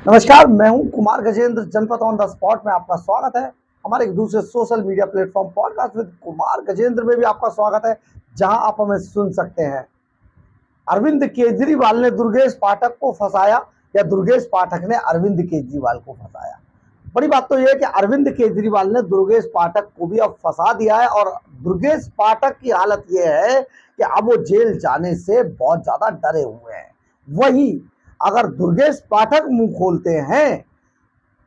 नमस्कार, मैं हूं कुमार गजेंद्र। जनपद ऑन द स्पॉट में आपका स्वागत है। हमारे एक दूसरे social media platform podcast with Kumar Gajendra में भी आपका स्वागत है, जहां आप हमें सुन सकते हैं। अरविंद केजरीवाल ने दुर्गेश पाठक को फंसाया या दुर्गेश पाठक ने अरविंद केजरीवाल को फंसाया। बड़ी बात तो यह है कि अरविंद केजरीवाल ने दुर्गेश पाठक को भी अब फंसा दिया है और दुर्गेश पाठक की हालत यह है कि अब वो जेल जाने से बहुत ज्यादा डरे हुए हैं। वहीं अगर दुर्गेश पाठक मुंह खोलते हैं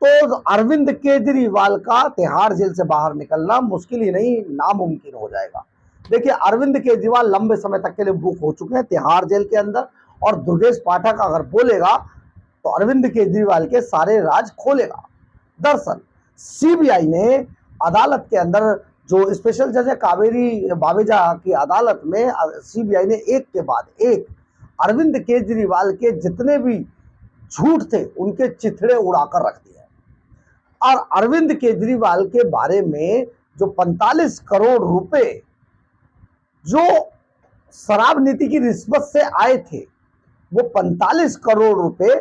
तो अरविंद केजरीवाल का तिहाड़ जेल से बाहर निकलना मुश्किल ही नहीं, नामुमकिन हो जाएगा। देखिए, अरविंद केजरीवाल लंबे समय तक के लिए बुक हो चुके हैं तिहाड़ जेल के अंदर, और दुर्गेश पाठक अगर बोलेगा तो अरविंद केजरीवाल के सारे राज खोलेगा। दरअसल सीबीआई ने अदालत के अंदर, जो स्पेशल जज है कावेरी बावेजा की अदालत में, सीबीआई ने एक के बाद एक अरविंद केजरीवाल के जितने भी झूठ थे उनके चिथड़े उड़ाकर रख दिए। और अरविंद केजरीवाल के बारे में जो 45 करोड़ रुपए जो शराब नीति की रिश्वत से आए थे, वो 45 करोड़ रुपए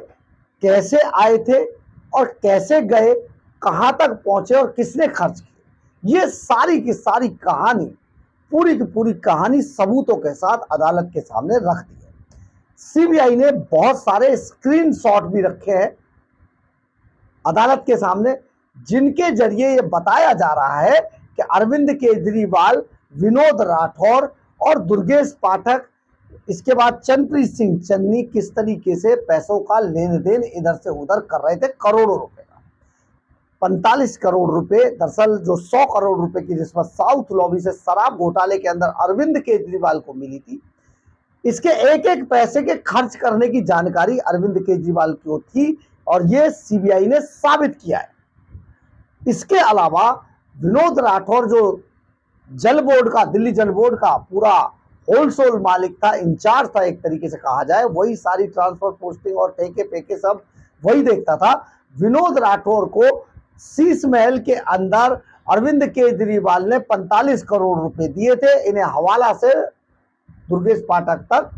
कैसे आए थे और कैसे गए, कहां तक पहुंचे और किसने खर्च किए, ये सारी की सारी कहानी, पूरी की पूरी कहानी सबूतों के साथ अदालत के सामने रख दी है। सीबीआई ने बहुत सारे स्क्रीनशॉट भी रखे हैं अदालत के सामने, जिनके जरिए ये बताया जा रहा है कि अरविंद केजरीवाल, विनोद राठौर और दुर्गेश पाठक, इसके बाद चंद्रप्रीत सिंह चन्नी किस तरीके से पैसों का लेन देन इधर से उधर कर रहे थे, करोड़ों रुपए का। 45 करोड़ रुपए, दरअसल जो 100 करोड़ रुपए की रिश्वत साउथ लॉबी से शराब घोटाले के अंदर अरविंद केजरीवाल को मिली थी, इसके एक एक पैसे के खर्च करने की जानकारी अरविंद केजरीवाल को थी और यह सीबीआई ने साबित किया है। इसके अलावा विनोद राठौर, जो जल बोर्ड का, दिल्ली जल बोर्ड का पूरा होलसेल मालिक था, इंचार्ज था एक तरीके से कहा जाए, वही सारी ट्रांसफर पोस्टिंग और ठेके पेके सब वही देखता था। विनोद राठौर को शीश महल के अंदर अरविंद केजरीवाल ने 45 करोड़ रुपए दिए थे, इन्हें हवाला से दुर्गेश पाठक तक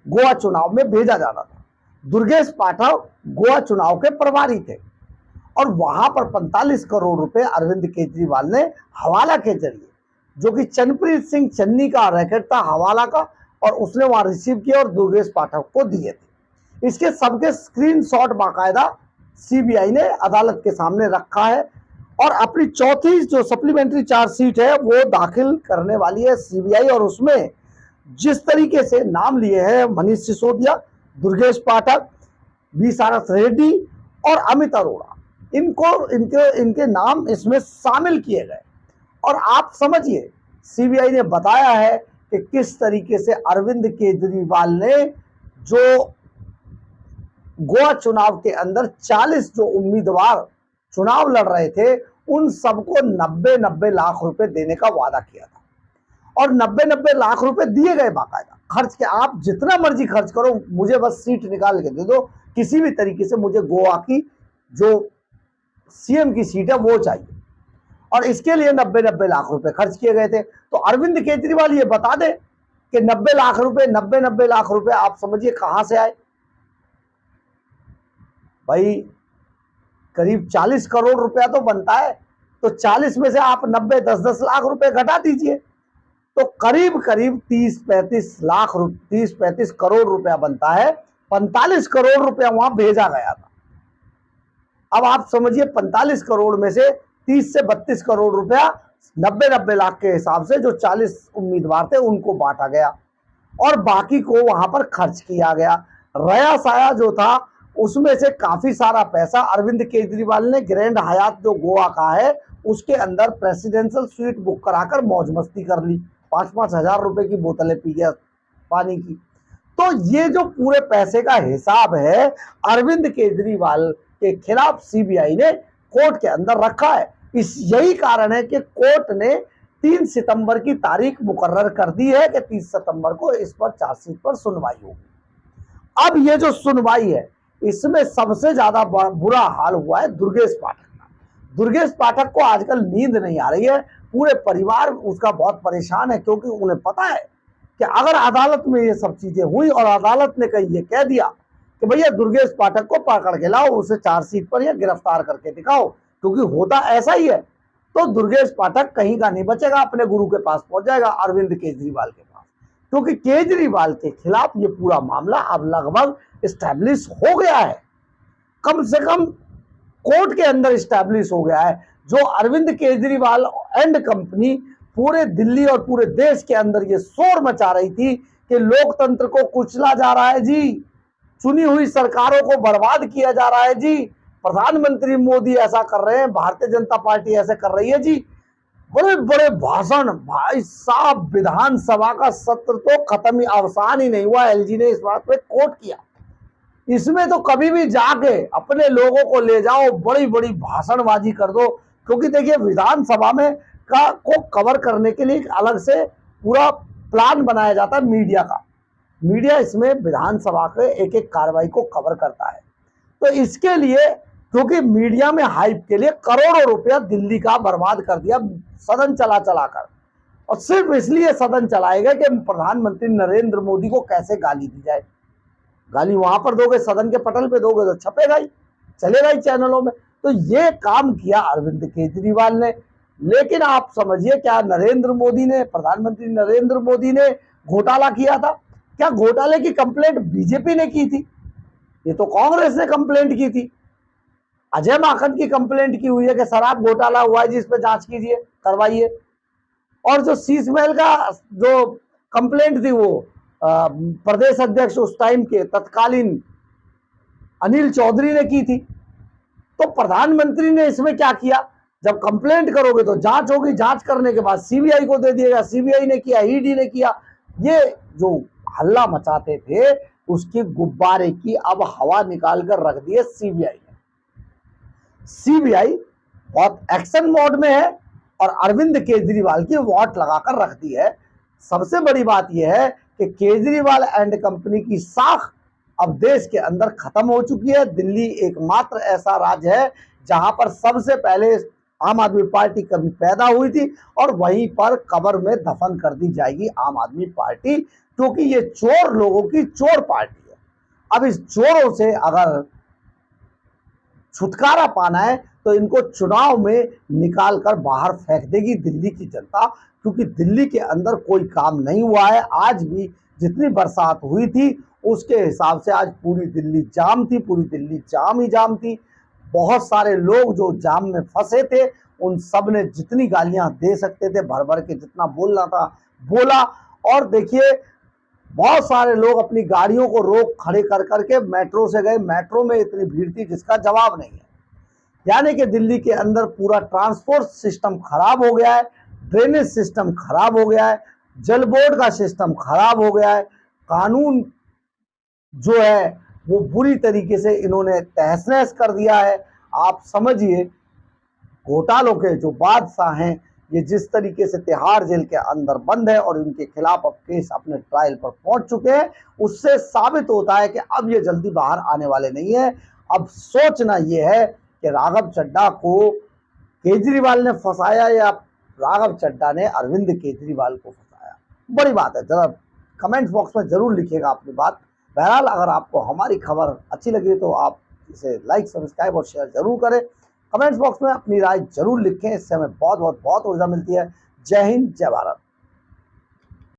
गोवा चुनाव में भेजा जाना था। दुर्गेश पाठक गोवा चुनाव के प्रभारी थे और वहां पर 45 करोड़ रुपए अरविंद केजरीवाल ने हवाला के जरिए, जो कि चंद्रप्रीत सिंह चन्नी का रैकेट था हवाला का, और उसने वहां रिसीव किया और दुर्गेश पाठक को दिए थे। इसके सबके स्क्रीनशॉट बाकायदा सीबीआई ने अदालत के सामने रखा है और अपनी चौथी जो सप्लीमेंट्री चार्जशीट है वो दाखिल करने वाली है सीबीआई। और उसमें जिस तरीके से नाम लिए हैं मनीष सिसोदिया, दुर्गेश पाठक, वी सारस रेड्डी और अमित अरोड़ा, इनके नाम इसमें शामिल किए गए। और आप समझिए, सीबीआई ने बताया है कि किस तरीके से अरविंद केजरीवाल ने जो गोवा चुनाव के अंदर 40 जो उम्मीदवार चुनाव लड़ रहे थे उन सबको 90-90 लाख रुपए देने का वादा किया था और 90-90 लाख रुपए दिए गए बाकायदा। खर्च के, आप जितना मर्जी खर्च करो, मुझे बस सीट निकाल के दे दो, किसी भी तरीके से मुझे गोवा की जो सीएम की सीट है वो चाहिए, और इसके लिए 90-90 लाख रुपए खर्च किए गए थे। तो अरविंद केजरीवाल ये बता दे कि 90 लाख रुपए, 90-90 लाख रुपए आप समझिए कहां से आए। भाई करीब 40 करोड़ रुपया तो बनता है, तो 40 में से आप 90, 10-10 लाख रुपए घटा दीजिए, तो करीब करीब 30-35 करोड़ रुपया बनता है। 45 करोड़ रुपया वहां भेजा गया था। अब आप समझिए 45 करोड़ में से 30 से 32 करोड़ रुपया 90-90 लाख के हिसाब से जो 40 उम्मीदवार थे उनको बांटा गया और बाकी को वहां पर खर्च किया गया। रया साया जो था उसमें से काफी सारा पैसा अरविंद केजरीवाल ने ग्रैंड हयात जो गोवा का है उसके अंदर प्रेसिडेंशियल स्वीट बुक कराकर मौज मस्ती कर ली, 5-5 हजार रुपए की बोतलें पी गया पानी की। तो ये जो पूरे पैसे का हिसाब है अरविंद केजरीवाल के खिलाफ सीबीआई ने कोर्ट के अंदर रखा है। यही कारण है कि कोर्ट ने 3 सितंबर की तारीख मुकर्रर कर दी है कि 30 सितंबर को इस पर चार्जशीट पर सुनवाई होगी। अब ये जो सुनवाई है इसमें सबसे ज्यादा बुरा हाल हुआ है दुर्गेश पाठक का। दुर्गेश पाठक को आजकल नींद नहीं आ रही है, पूरे परिवार उसका बहुत परेशान है, क्योंकि उन्हें पता है कि अगर अदालत में ये सब चीजें हुई और अदालत ने कहीं ये कह दिया कि भैया दुर्गेश पाठक को पकड़ के लाओ, उसे चार्जशीट पर या गिरफ्तार करके दिखाओ, क्योंकि होता ऐसा ही है। तो दुर्गेश पाठक कहीं का नहीं बचेगा, अपने गुरु के पास पहुंच जाएगा, अरविंद केजरीवाल के पास, क्योंकि केजरीवाल के खिलाफ ये पूरा मामला अब लगभग इस्टेब्लिश हो गया है, कम से कम कोर्ट के अंदर इस्टेब्लिश हो गया है। जो अरविंद केजरीवाल एंड कंपनी पूरे दिल्ली और पूरे देश के अंदर ये शोर मचा रही थी कि लोकतंत्र को कुचला जा रहा है जी, चुनी हुई सरकारों को बर्बाद किया जा रहा है जी, प्रधानमंत्री मोदी ऐसा कर रहे हैं, भारतीय जनता पार्टी ऐसे कर रही है जी, बड़े बड़े भाषण। भाई साहब, विधानसभा का सत्र तो खत्म ही, अवसान ही नहीं हुआ, एलजी ने इस बात पे कोट किया। इसमें तो कभी भी जाके अपने लोगों को ले जाओ, बड़ी बड़ी भाषणबाजी कर दो, क्योंकि देखिए विधानसभा में को कवर करने के लिए एक अलग से पूरा प्लान बनाया जाता है मीडिया का। मीडिया इसमें विधानसभा के एक एक कार्रवाई को कवर करता है। तो इसके लिए, क्योंकि मीडिया में हाइप के लिए करोड़ों रुपया दिल्ली का बर्बाद कर दिया सदन चला कर, और सिर्फ इसलिए सदन चलाएगा कि प्रधानमंत्री नरेंद्र मोदी को कैसे गाली दी जाए। गाली वहां पर दोगे, सदन के पटल पे दोगे तो छपेगा ही, चलेगा ही चैनलों में। तो ये काम किया अरविंद केजरीवाल ने। लेकिन आप समझिए, क्या नरेंद्र मोदी ने, प्रधानमंत्री नरेंद्र मोदी ने घोटाला किया था? क्या घोटाले की कंप्लेंट बीजेपी ने की थी? ये तो कांग्रेस ने कंप्लेंट की थी। अजय माकन की कंप्लेंट की हुई है कि शराब घोटाला हुआ है जी, इस पे जांच कीजिए, करवाइए। और जो शीश महल का जो कंप्लेंट थी वो प्रदेश अध्यक्ष उस टाइम के तत्कालीन अनिल चौधरी ने की थी। तो प्रधानमंत्री ने इसमें क्या किया? जब कंप्लेंट करोगे तो जांच होगी, जांच करने के बाद सीबीआई को दे दिएगा, सीबीआई ने किया, ईडी ने किया। ये जो हल्ला मचाते थे उसकी गुब्बारे की अब हवा निकाल कर रख दी है सीबीआई ने। सीबीआई बहुत एक्शन मोड में है और अरविंद केजरीवाल की वॉट लगाकर रख दी है। सबसे बड़ी बात यह है कि केजरीवाल एंड कंपनी की साख अब देश के अंदर खत्म हो चुकी है। दिल्ली एकमात्र ऐसा राज्य है जहां पर सबसे पहले आम आदमी पार्टी कभी पैदा हुई थी और वहीं पर कब्र में दफन कर दी जाएगी आम आदमी पार्टी, क्योंकि ये चोर लोगों की चोर पार्टी है। अब इस चोरों से अगर छुटकारा पाना है तो इनको चुनाव में निकाल कर बाहर फेंक देगी दिल्ली की जनता, क्योंकि दिल्ली के अंदर कोई काम नहीं हुआ है। आज भी जितनी बरसात हुई थी उसके हिसाब से आज पूरी दिल्ली जाम थी, पूरी दिल्ली जाम ही जाम थी। बहुत सारे लोग जो जाम में फंसे थे उन सब ने जितनी गालियां दे सकते थे भर भर के, जितना बोलना था बोला। और देखिए, बहुत सारे लोग अपनी गाड़ियों को रोक खड़े कर करके मेट्रो से गए। मेट्रो में इतनी भीड़ थी जिसका जवाब नहीं है। यानी कि दिल्ली के अंदर पूरा ट्रांसपोर्ट सिस्टम खराब हो गया है, ड्रेनेज सिस्टम खराब हो गया है, जल बोर्ड का सिस्टम खराब हो गया है, कानून जो है वो बुरी तरीके से इन्होंने तहस नहस कर दिया है। आप समझिए, घोटालों के जो बादशाह हैं ये जिस तरीके से तिहाड़ जेल के अंदर बंद है और इनके खिलाफ अब केस अपने ट्रायल पर पहुंच चुके हैं, उससे साबित होता है कि अब ये जल्दी बाहर आने वाले नहीं है। अब सोचना ये है कि राघव चड्ढा को केजरीवाल ने फंसाया या राघव चड्ढा ने अरविंद केजरीवाल को फंसाया। बड़ी बात है, जरा कमेंट बॉक्स में जरूर लिखिएगा अपनी बात। बहरहाल, अगर आपको हमारी खबर अच्छी लगी तो आप इसे लाइक, सब्सक्राइब और शेयर जरूर करें। कमेंट्स बॉक्स में अपनी राय जरूर लिखें, इससे हमें बहुत ऊर्जा मिलती है। जय हिंद, जय भारत।